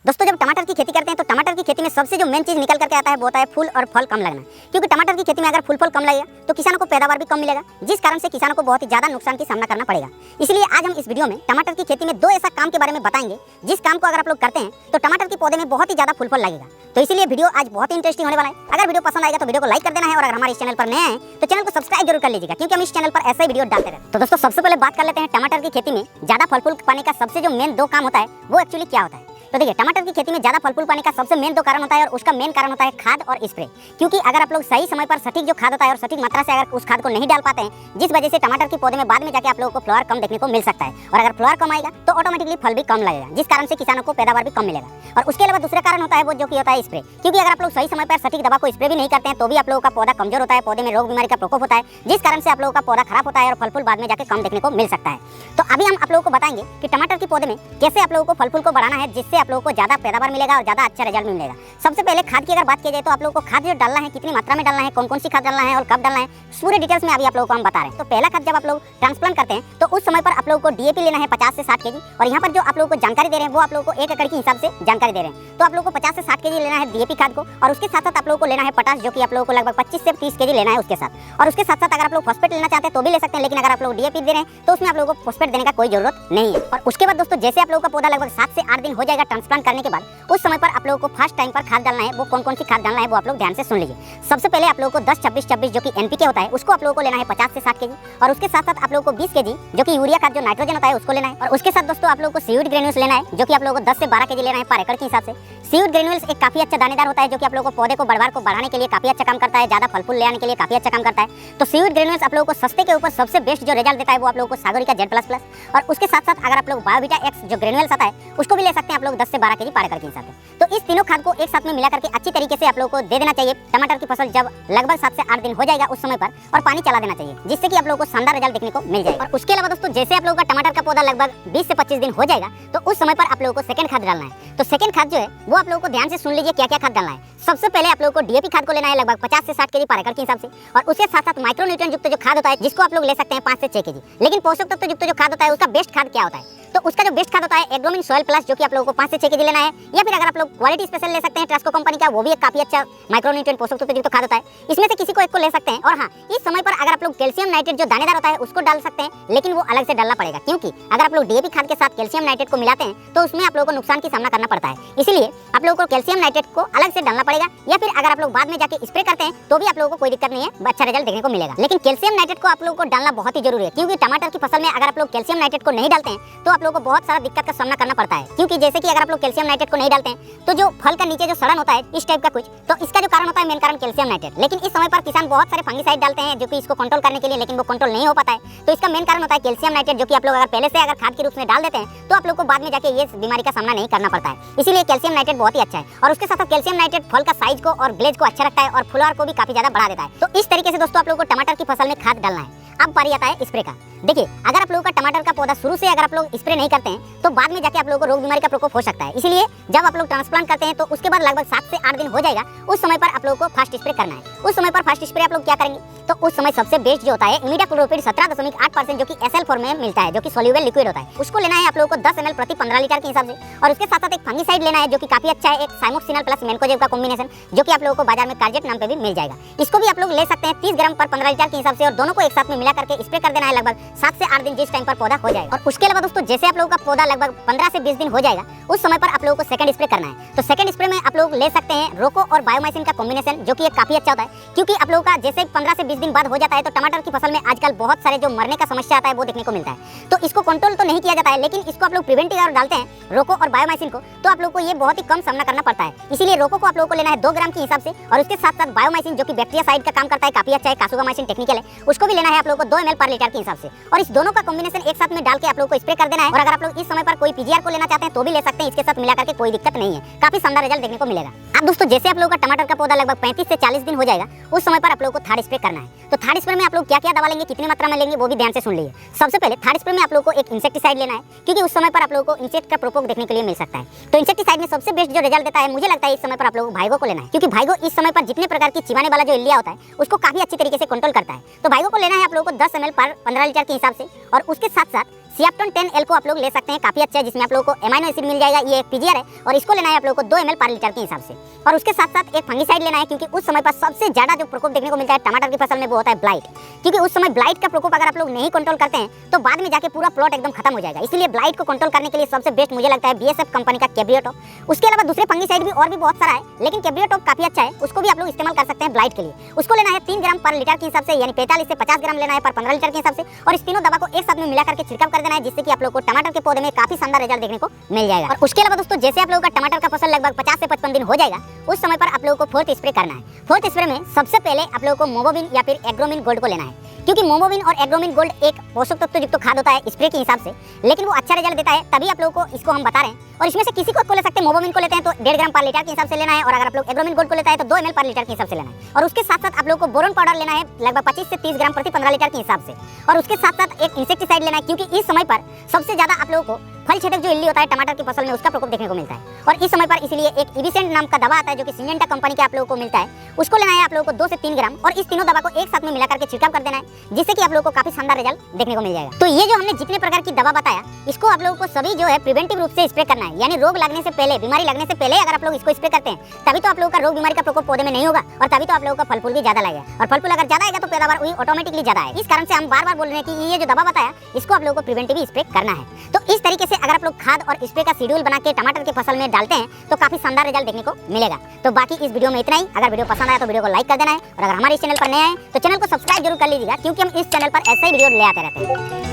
दोस्तों जब टमाटर की खेती करते हैं तो टमाटर की खेती में सबसे जो मेन चीज निकल करके आता है वो होता है फूल और फल कम लगना। क्योंकि टमाटर की खेती में अगर फूल फल कम लगेगा तो किसानों को पैदावार भी कम मिलेगा, जिस कारण से किसानों को बहुत ही ज्यादा नुकसान की सामना करना पड़ेगा। इसलिए आज हम इस वीडियो में टमाटर की खेती में दो ऐसा काम के बारे में बताएंगे जिस काम को अगर आप लोग करते हैं तो टमाटर के पौधे में बहुत ही ज्यादा फूल फल लगेगा। तो इसलिए वीडियो आज बहुत ही इंटरेस्टिंग होने वाला है। अगर वीडियो पसंद आएगा तो वीडियो को लाइक कर देना है और अगर हमारे इस चैनल पर नए हैं तो चैनल को सब्सक्राइब जरूर कर लीजिएगा, क्योंकि हम इस चैनल पर ऐसे ही वीडियो डालते रहते हैं। तो दोस्तों सबसे पहले बात कर लेते हैं टमाटर की खेती में ज्यादा फल फूल पाने का सबसे जो मेन दो काम होता है वो एक्चुअली क्या होता है। तो देखिए टमाटर की खेती में ज्यादा फल फूल पाने का सबसे मेन दो कारण होता है और उसका मेन कारण होता है खाद और स्प्रे। क्योंकि अगर आप लोग सही समय पर सटीक जो खाद होता है और सटीक मात्रा से अगर उस खाद को नहीं डाल पाते हैं, जिस वजह से टमाटर के पौधे में बाद में जाके आप लोगों को फ्लावर कम देखने को मिल सकता है। और अगर फ्लावर कम आएगा तो ऑटोमेटिकली फल भी कम लगेगा, जिस कारण से किसानों को पैदावार भी कम मिलेगा। और उसके अलावा दूसरा कारण होता है वो जो कि होता है स्प्रे। क्योंकि अगर आप लोग सही समय पर सटीक दवा को स्प्रे भी नहीं करते हैं तो भी आप लोगों का पौधा कमजोर होता है, पौधे में रोग बीमारी का प्रकोप होता है, जिस कारण से आप लोगों का पौधा खराब होता है और फल फूल बाद में जाके कम देखने को मिल सकता है। तो अभी हम आप लोगों को बताएंगे कि टमाटर के पौधे में कैसे आप लोगों को फल फूल को बढ़ाना है, जिससे आप लोगों को ज्यादा पैदावार मिलेगा और ज्यादा अच्छा रिजल्ट मिलेगा। सबसे पहले खाद की अगर बात की जाए तो आप लोगों को खाद जो डालना है, कितनी मात्रा में डालना है, कौन कौन सी खाद डालना है और कब डालना है, पूरे डिटेल्स में अभी आप लोगों को हम बता रहे हैं। तो पहला खाद जब आप लोग ट्रांसप्लांट करते हैं तो उस समय पर आप लोगों को डीएपी लेना है 50 से 60 केजी। और यहाँ पर जो आप लोगों को जानकारी दे रहे हैं वो आप लोगों को 1 एकड़ के हिसाब से जानकारी दे रहे हैं। तो आप लोगों को 50 से 60 केजी लेना है डीएपी खाद को, और उसके साथ साथ आप लोगों को लेना है पोटाश, जो कि आप लोगों को लगभग 25 से 30 केजी लेना है उसके साथ। और उसके साथ साथ अगर आप लोग फॉस्फेट लेना चाहते हैं तो भी ले सकते हैं, लेकिन अगर आप लोग डीएपी दे रहे हैं तो उसमें आप लोगों को फॉस्फेट देने का कोई जरूरत नहीं है। और उसके बाद दोस्तों जैसे आप लोगों का पौधा लगभग 7 से 8 दिन हो जाएगा ट्रांसप्लांट करने के बाद, उस समय पर आप लोगों को फर्स्ट टाइम पर खाद डालना है। वो कौन कौन सी खाद डालना है वो आप लोग ध्यान से सुन लीजिए। सबसे पहले आप लोगों को 10-26-26 जो कि एनपीके होता है उसको आप लोगों को लेना है 50 से 60 केजी। और उसके साथ साथ आप लोगों को 20 केजी जो कि यूरिया खाद जो नाइट्रोजन होता है उसको लेना है। और उसके साथ दोस्तों आप लोगों को सीवीड ग्रेन्यूल्स लेना है, जो कि आप लोगों को 10 से 12 केजी लेना है पर एकड़ के हिसाब से। सीवीड ग्रेन्यूल्स एक काफी अच्छा दानेदार होता है जो कि आप लोगों को पौधे को बढ़वार को बढ़ाने के लिए काफी अच्छा काम करता है, ज्यादा फल फूल ले आने के लिए काफी अच्छा काम करता है। तो सीवीड ग्रेन्यूल्स आप लोगों को सस्ते के ऊपर सबसे बेस्ट जो रिजल्ट देता है वो आप लोगों को सागोरिका Z++। और उसके साथ साथ अगर आप लोग बायोविटा एक्स जो ग्रेन्यूल्स आता है उसको भी ले सकते हैं आप लोग 10 से 12 केजी पर एकड़ के हिसाब से। तो इस तीनों खाद को एक साथ में मिला करके अच्छी तरीके से आप लोगों को दे देना चाहिए। टमाटर की फसल जब लगभग 7 से 8 दिन हो जाएगा उस समय पर, और पानी चला देना चाहिए, जिससे कि आप लोगों को शानदार रिजल्ट देखने को मिल जाएगा। और उसके अलावा दोस्तों जैसे आप लोगों का टमाटर का पौधा लगभग 20 से 25 दिन हो जाएगा तो उस समय पर आप लोगों को सेकंड खाद डालना है। तो सेकंड खाद जो है वो आप लोगों को ध्यान से सुन लीजिए क्या क्या खाद डालना है। सबसे पहले आप लोगों को डीएपी खाद को लेना है लगभग 50 से 60 केजी पर एकड़ के हिसाब से। और उसके साथ साथ माइक्रोन्यूट्रिएंट युक्त जो खाद होता है जिसको आप लोग ले सकते हैं 5 से 6 केजी। लेकिन पोषक तत्व युक्त जो खाद होता है उसका बेस्ट खाद क्या होता है, तो उसका जो बेस्ट खाद होता है एग्रोमिन सॉइल प्लस, जो कि आप लोगों को 5 से 6 केजी लेना है। या फिर अगर आप लोग क्वालिटी स्पेशल ले सकते हैं ट्रांसको कंपनी का, वो भी एक काफी अच्छा माइक्रोन्यूट्रिएंट पोषक तत्व युक्त खाद होता है। इसमें से किसी को एक को ले सकते हैं। और हाँ, इस समय पर अगर आप लोग कैल्शियम नाइट्रेट जो दानेदार होता है उसको डाल सकते हैं, लेकिन वो अलग से डालना पड़ेगा, क्योंकि अगर आप लोग डीएपी खाद के साथ कैल्शियम नाइट्रेट को मिलाते हैं तो उसमें आप लोगों को नुकसान की सामना करना पड़ता है। इसलिए आप लोगों को कैल्शियम नाइट्रेट को अलग से डालना पड़ेगा। या फिर अगर आप लोग बाद में जाके स्प्रे करते हैं तो भी आप लोगों को कोई दिक्कत नहीं है, अच्छा रिजल्ट देखने को मिलेगा। लेकिन कैल्शियम नाइट्रेट को आप लोगों को डालना बहुत ही जरूरी है, क्योंकि टमाटर की फसल में अगर आप लोग कैल्शियम नाइट्रेट को नहीं डालते हैं तो आप लोगों को बहुत सारा दिक्कत का सामना करना पड़ता है। क्योंकि जैसे कि अगर आप लोग कैल्शियम नाइट्रेट को नहीं डालते हैं तो जो फल का नीचे जो सड़न होता है इस टाइप का कुछ, तो इसका जो कारण होता है मेन कारण कैल्शियम नाइट्रेट। लेकिन इस समय पर किसान बहुत सारे फंगिसाइड डालते हैं जो कि इसको कंट्रोल करने के लिए, लेकिन वो कंट्रोल नहीं हो पाता है। तो इसका मेन कारण होता है कैल्शियम नाइट्रेट, जो कि आप लोग अगर पहले से अगर खाद के रूप में डाल देते हैं तो आप लोग को बाद में जाके ये बीमारी का सामना नहीं करना पड़ता है। इसीलिए कैल्शियम नाइट्रेट बहुत ही अच्छा है। और उसके साथ कैल्शियम नाइट्रेट फल का साइज को और ग्लेज को अच्छा रखता है और फ्लावर को भी काफी ज्यादा बढ़ा देता है। तो इस तरीके से दोस्तों आप लोगों को टमाटर की फसल में खाद डालना है। अब बारी आता है स्प्रे का। देखिए अगर आप लोगों का टमाटर का पौधा शुरू से अगर आप लोग स्प्रे नहीं करते हैं तो बाद में जाके आप लोगों को रोग बीमारी का प्रकोप हो सकता है। इसलिए जब आप लोग ट्रांसप्लांट करते हैं तो उसके बाद लगभग 7 से 8 दिन हो जाएगा, उस समय पर आप लोगों को फर्स्ट स्प्रे करना है। उस समय पर फर्स्ट स्प्रे आप लोग क्या करेंगे, तो उस समय सबसे बेस्ट जो होता है इमिडाक्लोपीड 17.8% जो कि एसएल फॉर्म में मिलता है, जो कि सोल्यूबल लिक्विड होता है, उसको लेना है आप लोगों को 10 ml प्रति 15 लीटर के हिसाब से। और उसके साथ साथ एक फंगिसाइड लेना है जो कि काफी अच्छा है, एक साइमोक्सिनल प्लस मैनकोजेब का कॉम्बिनेशन, जो कि आप लोगों को बाजार में कार्जेट नाम पे भी मिल जाएगा। इसको भी आप लोग ले सकते हैं 30 ग्राम पर 15 लीटर के हिसाब से, और दोनों को एक साथ में मिला करके स्प्रे कर देना है लगभग 7 से 8 दिन जिस टाइम पर पौधा हो जाएगा। और उसके अलावा दोस्तों जैसे आप लोगों का पौधा लगभग 15 से 20 दिन हो जाएगा उस समय पर आप लोगों को सेकंड स्प्रे करना है। तो सेकंड स्प्रे में आप लोग ले सकते हैं रोको और बायोमाइसिन का कॉम्बिनेशन, जो कि एक काफी अच्छा होता है। क्योंकि आप लोगों का जैसे 15 से 20 दिन बाद हो जाता है तो टमाटर की फसल में आजकल बहुत सारे जो मरने का समस्या आता है वो देखने को मिलता है। तो इसको कंट्रोल तो नहीं किया जाता है, लेकिन इसको आप लोग प्रिवेंटिव और डालते हैं रोको और बायोमाइसिन को, तो आप लोग को ये बहुत ही कम सामना करना पड़ता है। इसीलिए रोको को आप लोगों को लेना है 2 ग्राम के हिसाब से, और उसके साथ साथ बायोमाइसिन जो कि बैक्टीरियासाइड का काम करता है, काफी अच्छा है, कासुगामाइसिन टेक्निकल है, उसको भी लेना है आप लोगों को 2 ml पर लीटर के हिसाब से। और इस दोनों का कॉम्बिनेशन एक साथ में डाल के आप लोग को स्प्रे कर देना है। और अगर आप लोग इस समय पर कोई पीजीआर को लेना चाहते हैं तो भी ले सकते हैं, इसके साथ मिला करके कोई दिक्कत नहीं है, काफी शानदार रिजल्ट देखने को मिलेगा। अब दोस्तों जैसे आप लोगों का टमाटर का पौधा लगभग 35 से 40 दिन हो जाएगा उस समय पर आप लोगों को थर्ड स्प्रे करना है। तो थर्ड स्प्रे में आप लोग क्या क्या दवा लेंगे, कितनी मात्रा में लेंगे, वो भी ध्यान से सुन लीजिए। सबसे पहले थर्ड स्प्रे में आप लोगों को एक इंसेक्टिसाइड लेना है, क्योंकि उस समय पर आप लोगों को इंसेक्ट का प्रकोप देखने के लिए मिल सकता है। तो इंसेक्टिसाइड में सबसे बेस्ट जो रिजल्ट देता है मुझे लगता है इस समय पर आप लोगों को भाइगो को लेना है, क्योंकि भाइगो इस समय पर जितने प्रकार की चिमाने वाला जो इल्लिया होता है उसको काफी अच्छी तरीके से कंट्रोल करता है। तो भाइगो को लेना है आप लोगों को 10 ml पर 15 लीटर के हिसाब से। और उसके साथ साथ सियाप्टोन 10L को आप लोग ले सकते हैं, काफी अच्छा है, जिसमें आप लोगों को एमाइनो एसिड मिल जाएगा। ये एक पीजीआर है और इसको लेना है आप लोगों को 2 ml पर लीटर के हिसाब से। और उसके साथ साथ एक फंगिसाइड लेना है, क्योंकि उस समय पर सबसे ज्यादा जो प्रकोप देखने को मिलता है टमाटर की फसल में वो होता है ब्लाइट। क्योंकि उस समय ब्लाइट का प्रकोप अगर आप लोग नहीं कंट्रोल करते हैं तो बाद में जाके पूरा प्लॉट एकदम खत्म हो जाएगा। इसलिए ब्लाइट को कंट्रोल करने के लिए सबसे बेस्ट मुझे लगता है बीएसएफ कंपनी का कैब्रियोटॉप। उसके अलावा दूसरे फंगिसाइड भी और भी बहुत सारा है, लेकिन कैब्रियोटॉप काफी अच्छा है, उसको भी आप लोग इस्तेमाल कर सकते हैं ब्लाइट के लिए। उसको लेना है 3 ग्राम पर लीटर के हिसाब से, यानी 45 से 50 ग्राम लेना है पर 15 लीटर के हिसाब से। और इस तीनों दवा को एक साथ में मिला करके छिड़काव कर देना है, जिससे कि आप लोग को टमाटर के पौधे में काफी शानदार रिजल्ट देखने को मिल जाएगा। और उसके अलावा दोस्तों, जैसे आप लोगों का टमाटर का फसल लगभग 50 से 55 दिन हो जाएगा, उस समय पर आप लोगों को फोर्थ स्प्रे करना है। फोर्थ स्प्रे में सबसे पहले आप लोगों को मोमोबिन या फिर एग्रोमिन गोल्ड को लेना है, क्योंकि मोमोबिन और एग्रोमिन गोल्ड एक पोषक तत्व युक्त खाद होता है स्प्रे के हिसाब से, लेकिन वो अच्छा रिजल्ट देता है, तभी आप लोगों को इसको हम बता रहे हैं। और इसमें से किसी को ले सकते हैं। मोमोबिन को लेते हैं तो 1.5 ग्राम पर लीटर के हिसाब से लेना है, और अगर आप लोग एग्रोमिन गोल्ड को लेते हैं तो 2 ml पर लीटर के हिसाब से लेना है। और उसके साथ साथ आप लोगों को बोरोन पाउडर लेना है लगभग 25 से 30 ग्राम प्रति 15 लीटर के हिसाब से। और उसके साथ साथ एक इंसेक्टिसाइड लेना है, क्योंकि इस समय पर सबसे ज्यादा आप लोगों को फल छेदक जो इल्ली होता है टमाटर की फसल में, उसका प्रकोप देखने को मिलता है। और इस समय पर इसलिए एक इविसेंट नाम का दवा आता है जो कि सिंजेंटा कंपनी के आप लोगों को मिलता है, उसको लेना है आप लोगों को 2 से 3 ग्राम। और इस तीनों दवा को एक साथ में मिला करके छिड़काव कर देना है, जिससे कि आप लोगों को काफी शानदार रिजल्ट देखने को मिल जाएगा। तो ये जो हमने जितने प्रकार की दवा बताया, इसको आप लोगों को सभी जो है प्रिवेंटिव रूप से स्प्रे करना है, यानी रोग लगने से पहले, बीमारी लगने से पहले अगर आप लोग इसको स्प्रे करते हैं, तभी तो आप लोगों का रोग बीमारी का प्रकोप पौधे में नहीं होगा, और तभी तो आप लोगों का फल फूल भी ज्यादा लगेगा। और फल फूल अगर ज्यादा आएगा तो पैदावार वही ऑटोमेटिकली ज्यादा है। इस कारण से हम बार बार बोल रहे हैं कि ये जो दवा बताया, इसको आप लोगों को प्रिवेंटिव स्प्रे करना है। तो इस तरीके से अगर आप लोग खाद और स्प्रे का शेड्यूल बना के टमाटर की फसल में डालते हैं तो काफी शानदार रिजल्ट देखने को मिलेगा। तो बाकी इस वीडियो में इतना ही। अगर वीडियो पसंद आया तो वीडियो को लाइक कर देना है, और अगर हमारे इस चैनल पर नए हैं तो चैनल को सब्सक्राइब जरूर कर लीजिएगा, क्योंकि हम इस चैनल पर ऐसे ही वीडियो ले आते रहते हैं।